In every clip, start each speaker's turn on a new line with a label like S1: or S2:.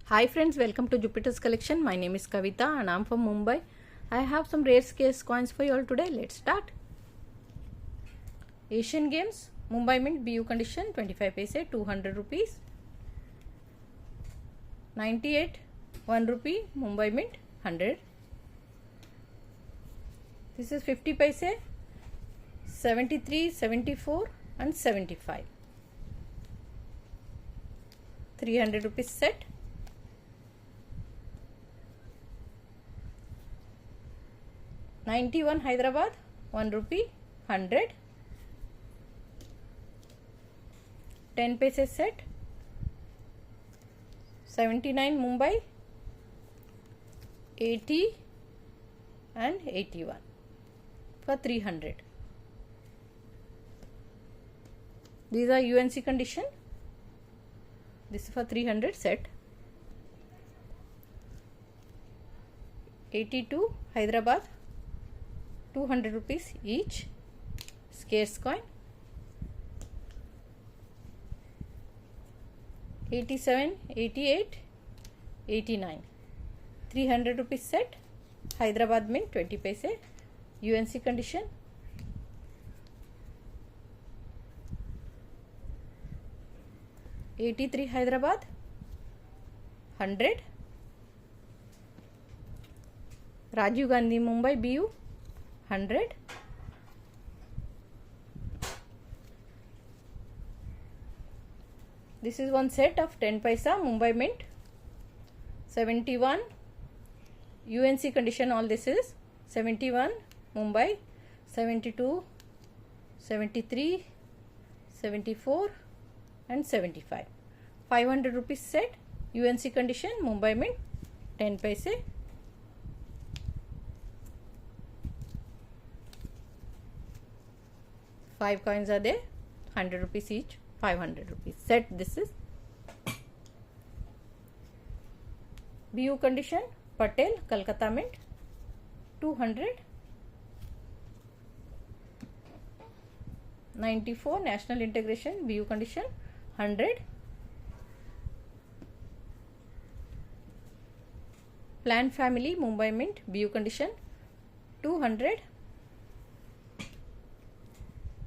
S1: Hi friends, welcome to Jupiter's collection. My name is Kavita and I'm from Mumbai. I have some rare scarce coins for you all today. Let's start. Asian Games, Mumbai Mint BU condition, 25 paise, 200 rupees. 98, 1 rupee, Mumbai Mint, 100. This is 50 paise, 73, 74 and 75. 300 rupees set. 91 Hyderabad, 1 rupee, 100. 10 paise set. 79 Mumbai, 80 and 81 for 300. These are UNC condition. This is for 300 set. 82 Hyderabad, 200 rupees each, scarce coin. 87, 88, 89, 300 rupees set, Hyderabad Mint, 20 paise, UNC condition. 83 Hyderabad, 100. Rajiv Gandhi Mumbai BU, 100. This is one set of 10 paisa Mumbai Mint. 71 UNC condition, all this is. 71 Mumbai, 72, 73, 74 and 75. 500 rupees set, UNC condition, Mumbai Mint, 10 paise. 5 coins are there, 100 rupees each, 500 rupees set. This is BU condition, Patel, Kolkata Mint, 200. 94 National Integration BU condition, 100. Plan Family Mumbai Mint BU condition, 200.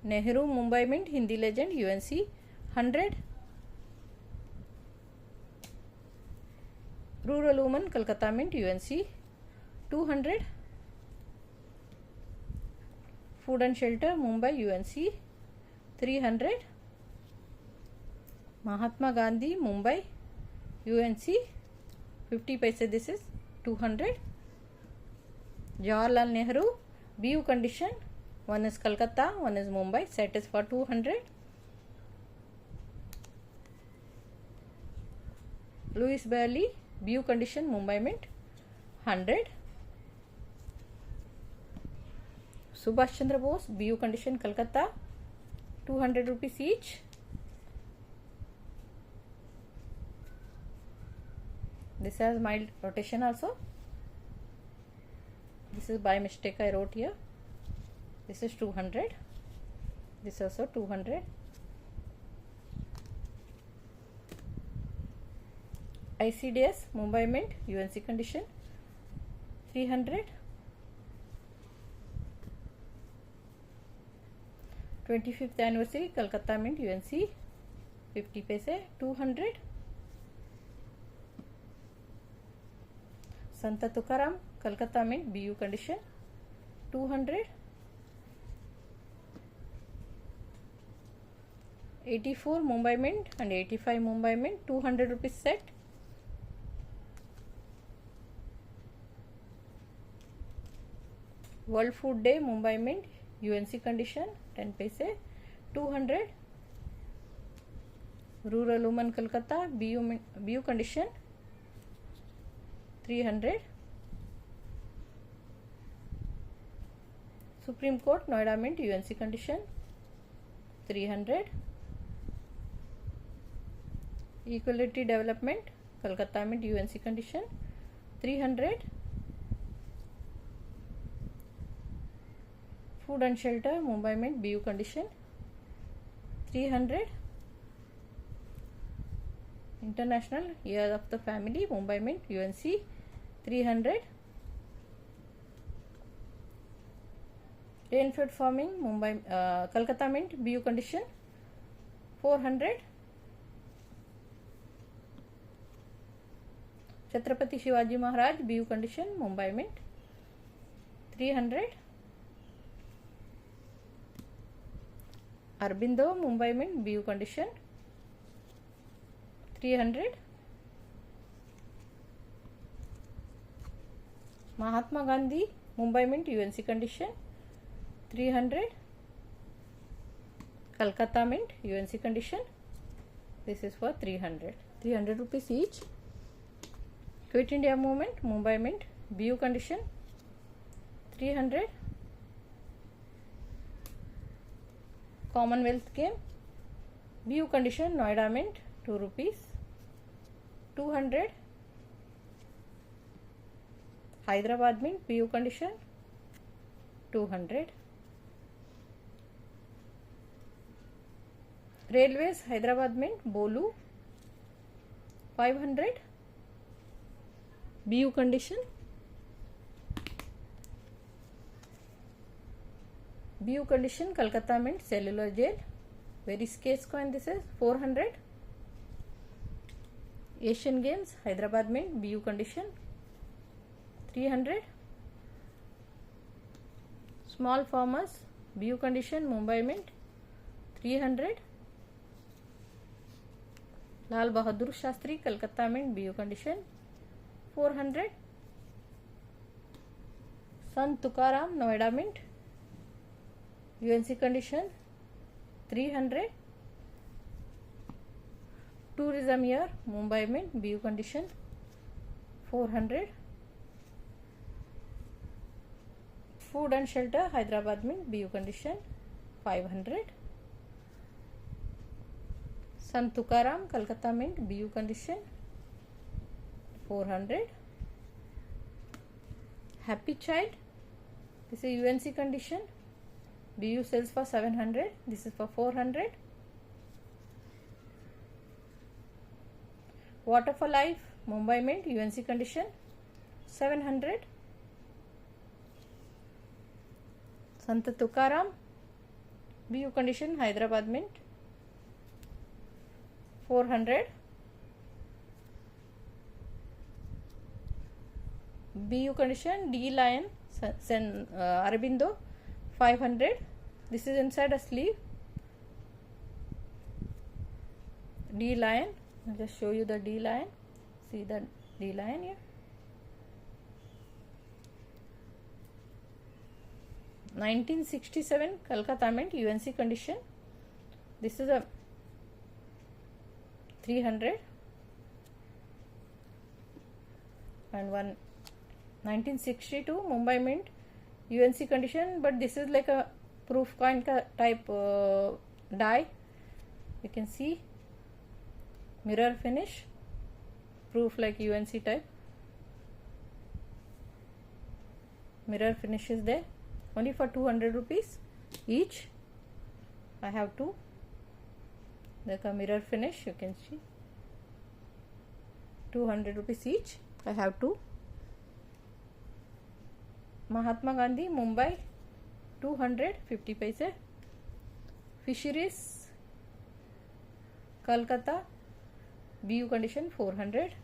S1: Nehru Mumbai Mint Hindi Legend UNC, 100. Rural Woman Kolkata Mint UNC, 200. Food and Shelter Mumbai UNC, 300. Mahatma Gandhi Mumbai UNC, 50 paise, this is 200. Jawaharlal Nehru BU condition, one is Kolkata, one is Mumbai, set is for 200. Louis Bailey BU condition, Mumbai Mint, 100. Subhash Chandra Bose BU condition, Kolkata, 200 rupees each. This has mild rotation also. This is by mistake I wrote here. This is 200. This also 200. ICDS Mumbai Mint UNC condition, 300. 25th anniversary Kolkata Mint UNC, 50 paise, 200. Santa Tukaram Kolkata Mint BU condition, 200. 84 Mumbai Mint and 85 Mumbai Mint, 200 rupees set. World Food Day Mumbai Mint UNC condition, 10 paise, 200. Rural Woman Kolkata BU condition, 300. Supreme Court Noida Mint UNC condition, 300. Equality Development Kolkata Mint UNC condition, 300. Food and Shelter Mumbai Mint BU condition, 300. International Year of the Family, Mumbai Mint, UNC 300. Rainfed Farming, Mumbai, Kolkata Mint, BU condition 400. Chhatrapati Shivaji Maharaj, BU condition, Mumbai Mint 300. Aurobindo, Mumbai Mint, BU condition 300. Mahatma Gandhi, Mumbai Mint, UNC condition 300. Kolkata Mint, UNC condition. This is for 300. 300 rupees each. Quit India Movement, Mumbai Mint, BU condition 300. Commonwealth Game, BU condition, Noida Mint, 2 rupees. 200. Hyderabad Mint, BU condition 200. Railways, Hyderabad Mint, Bolu 500. BU condition. BU condition, Kolkata Mint, Cellular Jail, very scarce coin. This is 400. Asian Games, Hyderabad Mint, BU condition 300. Small Farmers, BU condition, Mumbai Mint 300. Lal Bahadur Shastri, Kolkata Mint, BU condition 400. Sant Tukaram, Noida Mint, UNC condition 300. Tourism Year, Mumbai Mint, BU condition 400. Food and Shelter, Hyderabad Mint, BU condition 500. Sant Tukaram, Kolkata Mint, BU condition 400. Happy Child, this is UNC condition, BU sells for 700. This is for 400. Water for Life, Mumbai Mint, UNC condition 700. Sant Tukaram, BU condition, Hyderabad Mint 400. BU condition, D Lion, Aurobindo 500. This is inside a sleeve. D Lion, I'll just show you the D Lion. See the D Lion here. 1967 Kolkata Mint, UNC condition. This is a 300. And one 1962 Mumbai Mint, UNC condition, but this is like a proof coin type die. You can see mirror finish, proof like UNC type. Mirror finish is there. Only for 200 rupees each. I have two. Like a mirror finish, you can see. 200 rupees each. I have two. Mahatma Gandhi, Mumbai 200, 50 paise. Fisheries, Kolkata, BU condition 400.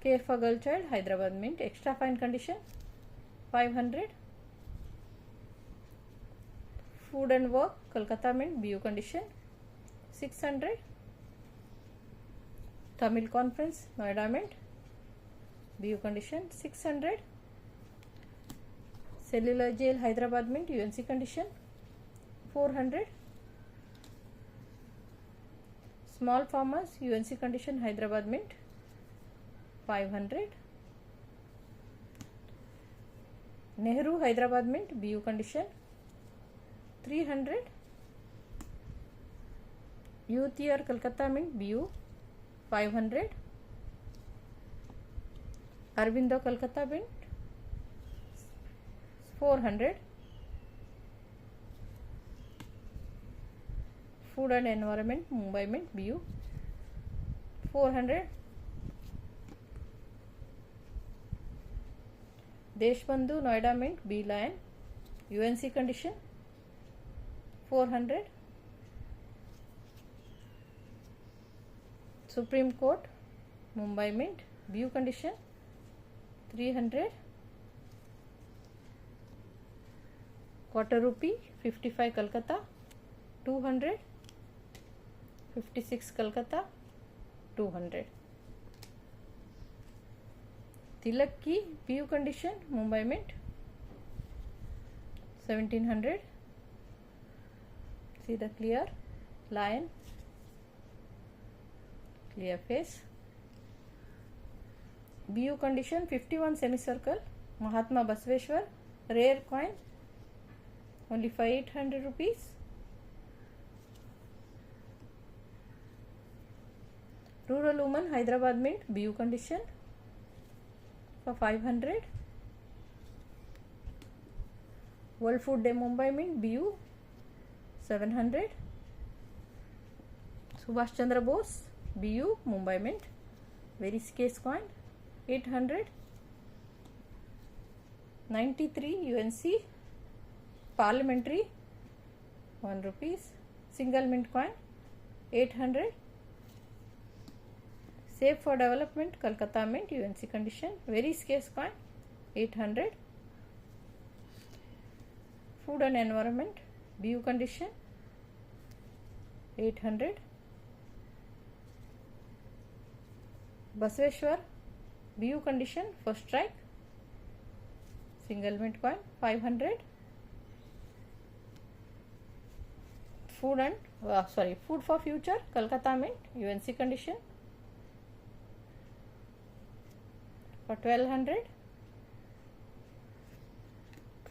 S1: Care for Girl Child, Hyderabad Mint, extra fine condition 500. Food and Work, Kolkata Mint, BU condition 600. Tamil Conference, Noida Mint, BU condition 600. Cellular Jail, Hyderabad Mint, UNC condition 400. Small Farmers, UNC condition, Hyderabad Mint 500. Nehru, Hyderabad Mint, BU condition 300. Youth Year, Kolkata Mint, BU 500. Aurobindo, Kolkata Mint 400. Food and Environment, Mumbai Mint, BU 400. Deshbandhu Noida Mint B Lion UNC condition 400. Supreme Court Mumbai Mint BU condition 300. Quarter rupee 55 Kolkata 200. 56 Kolkata 200. Tilak Key BU condition Mumbai Mint 1700. See the clear lion, clear face. BU condition 51 semicircle Mahatma Basveshwar rare coin only for 800 rupees. Rural Woman Hyderabad Mint BU condition for 500. World Food Day Mumbai Mint BU 700. Subhash Chandra Bose BU Mumbai Mint very scarce coin 800. 93 UNC Parliamentary 1 rupees single mint coin 800. Save for Development Kolkata Mint UNC condition very scarce coin 800. Food and Environment BU condition 800. Basveshwar BU condition first strike single mint coin 500. Food for Future Kolkata Mint UNC condition for 1200.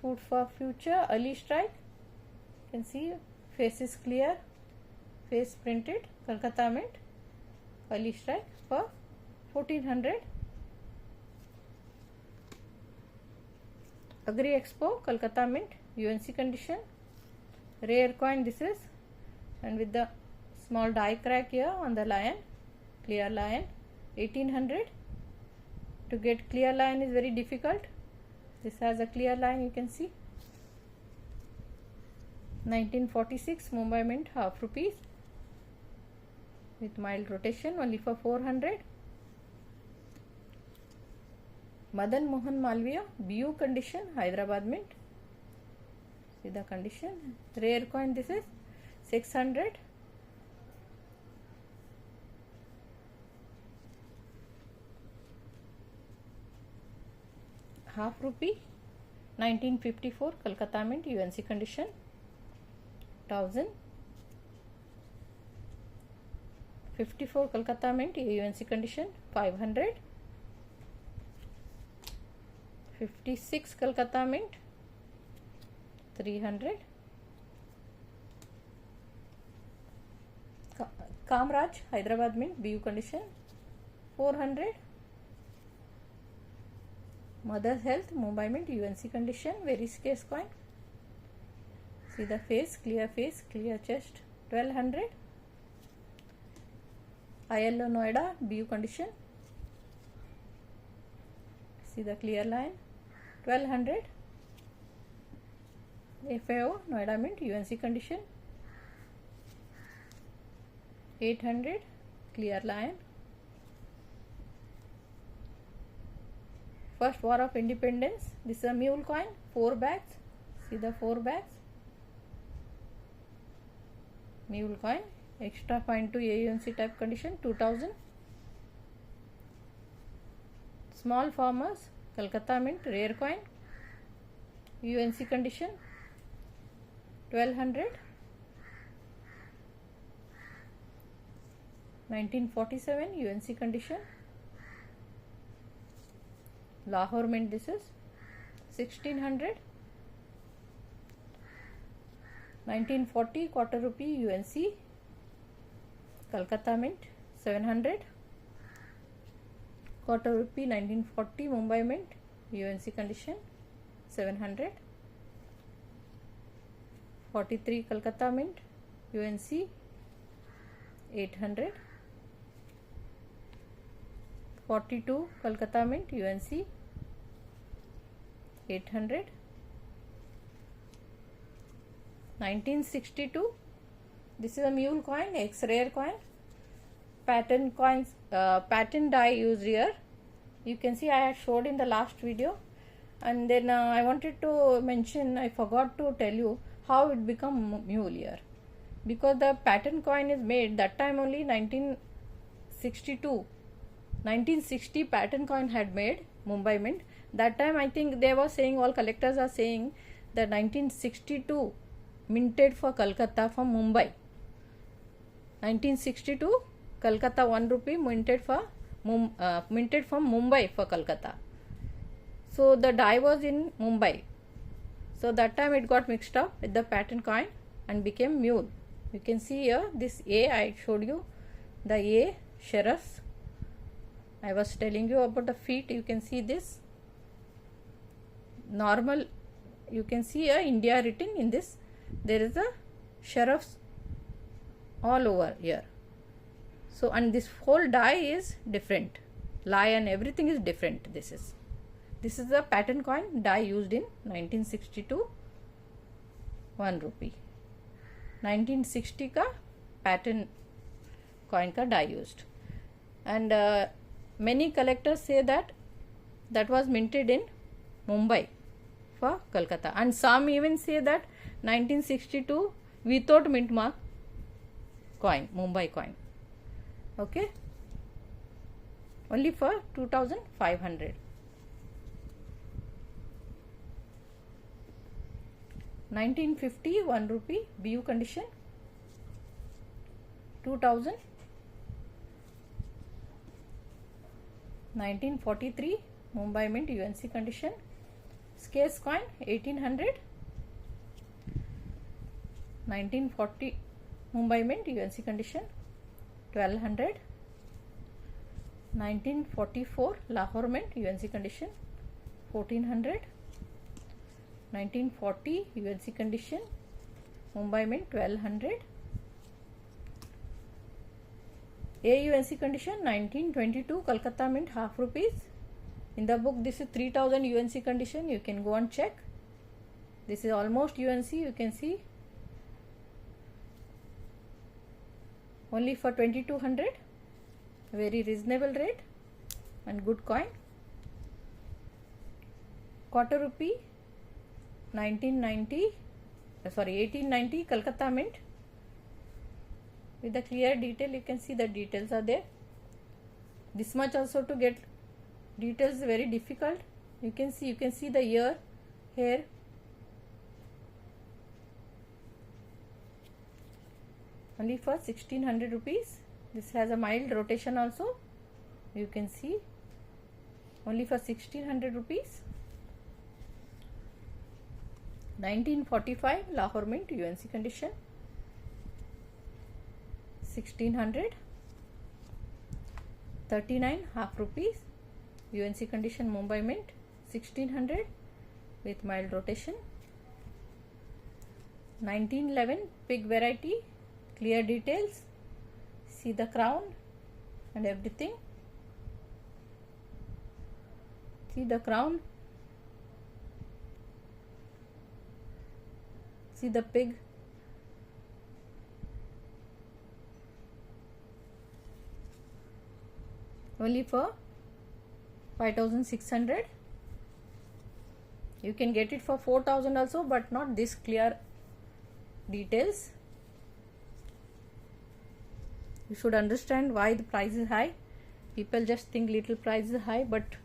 S1: Food for Future early strike, you can see face is clear, face printed Kolkata Mint early strike for 1400. Agri Expo Kolkata Mint UNC condition rare coin this is, and with the small die crack here on the lion, clear lion 1800. To get clear lion is very difficult. This has a clear line, you can see. 1946 Mumbai Mint half rupees with mild rotation only for 400. Madan Mohan Malviya BU condition Hyderabad Mint. See the condition, rare coin this is 600. Half rupee 1954 Kolkata Mint UNC condition 1000. 54 Kolkata Mint UNC condition 500. 56 Kolkata Mint 300. Kamraj Hyderabad Mint BU condition 400. Mother's Health Mumbai Mint UNC condition very scarce coin. See the face, clear chest 1200. ILO Noida BU condition. See the clear line 1200. FAO Noida Mint UNC condition 800. Clear line. First War of Independence, this is a mule coin, 4 bags. See the 4 bags. Mule coin, extra fine to AUNC type condition 2000. Small Farmers Kolkata Mint rare coin UNC condition 1200. 1947 UNC condition. Lahore Mint this is 1600. 1940 quarter rupee UNC Kolkata Mint 700. Quarter rupee 1940 Mumbai Mint UNC condition 700. 43 Kolkata Mint UNC 800. 1942 Kolkata Mint UNC 800. 1962, this is a mule coin, X rare coin. Pattern coins, pattern die used here. You can see I had showed in the last video. And then I wanted to mention, I forgot to tell you how it become mule here. Because the pattern coin is made that time only 1960 pattern coin had made Mumbai Mint. That time I think they were saying, all collectors are saying that 1962 minted for Calcutta from Mumbai. 1962 Calcutta 1 rupee minted from Mumbai for Calcutta. So the die was in Mumbai. So that time it got mixed up with the pattern coin and became mule. You can see here this A, I showed you the A sheriffs. I was telling you about the feet. You can see this normal. You can see here India written in this. There is a sheriffs all over here. So, and this whole die is different. Lion, everything is different. This is the pattern coin die used in 1962 1 rupee. 1960 का pattern coin का die used. And many collectors say that was minted in Mumbai for Calcutta. And some even say that 1962 without mint mark coin, Mumbai coin. Okay, only for 2500. 1950 1 rupee BU condition. 2000. 1943 Mumbai Mint UNC condition. Scarce coin 1800. 1940 Mumbai Mint UNC condition 1200. 1944 Lahore Mint UNC condition 1400. 1940 UNC condition Mumbai Mint 1200. AUNC condition 1922 Calcutta Mint half rupees. In the book this is 3000 UNC condition. You can go and check. This is almost UNC. You can see only for 2200. Very reasonable rate and good coin. Quarter rupee 1890 Calcutta Mint with the clear detail. You can see the details are there. This much also to get details very difficult. You can see the ear, hair. Only for 1600 rupees. This has a mild rotation also. You can see only for 1600 rupees. 1945 Lahore Mint UNC condition 1600. 39 half rupees UNC condition Mumbai Mint 1600 with mild rotation. 1911 pig variety, clear details. See the crown and everything. See the crown. See the pig. Only for 5600. You can get it for 4000 also, but not this clear details. You should understand why the price is high. People just think little price is high, but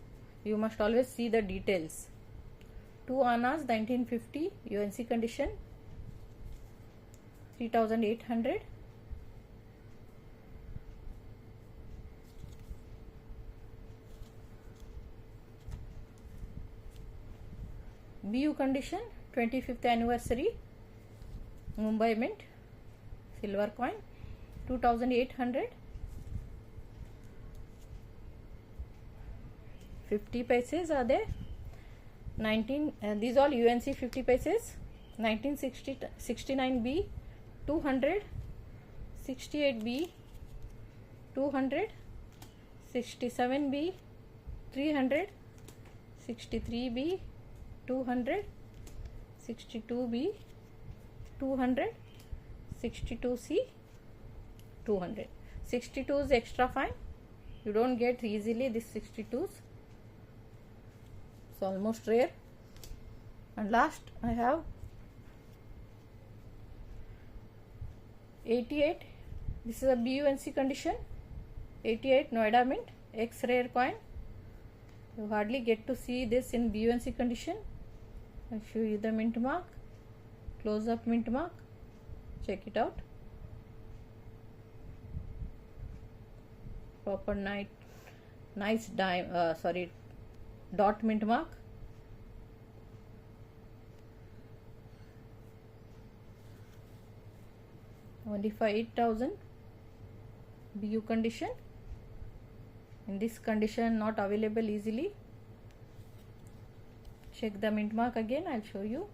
S1: you must always see the details. 2 annas 1950 UNC condition 3800. BU condition 25th anniversary Mumbai Mint silver coin 2800. 50 paise are there. 19 these all UNC 50 paise. 1969B 200, 68B 200, 67B 300, 63B 200, 62B 200, 62C 200. 62 is extra fine. You don't get easily this 62s. It's almost rare. And last I have 88. This is a BUNC condition. 88 Noida Mint, X rare coin. You hardly get to see this in BUNC condition. I'll show you the mint mark, close up mint mark. Check it out. Proper nice dot mint mark. Only for 8,000. BU condition. In this condition, not available easily. Check the mint mark again. I'll show you.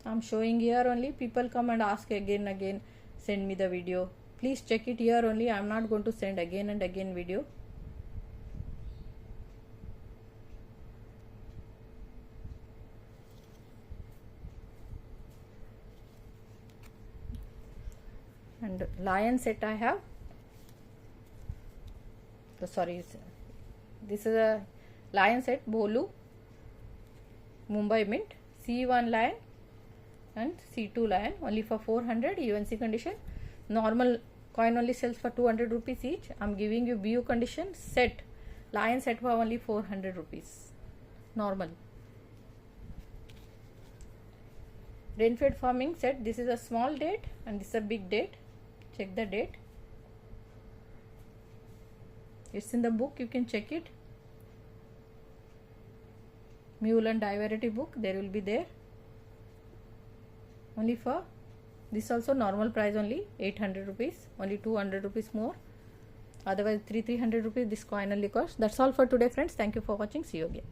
S1: I'm showing here only. People come and ask again, send me the video. Please check it here only. I'm not going to send again and again video. And lion set I have. Sorry, this is a lion set Bolu Mumbai Mint, C1 lion and C2 lion, only for 400 UNC condition. Normal coin only sells for 200 rupees each. I'm giving you BU condition set, lion set for only 400 rupees. Normal. Rainfed farming set. This is a small date and this is a big date. Check the date. It's in the book, you can check it. Mule and Diverity book, there will be there. Only for this also normal price only 800 rupees, only 200 rupees more. Otherwise 300 rupees this coin only cost. That's all for today friends. Thank you for watching. See you again.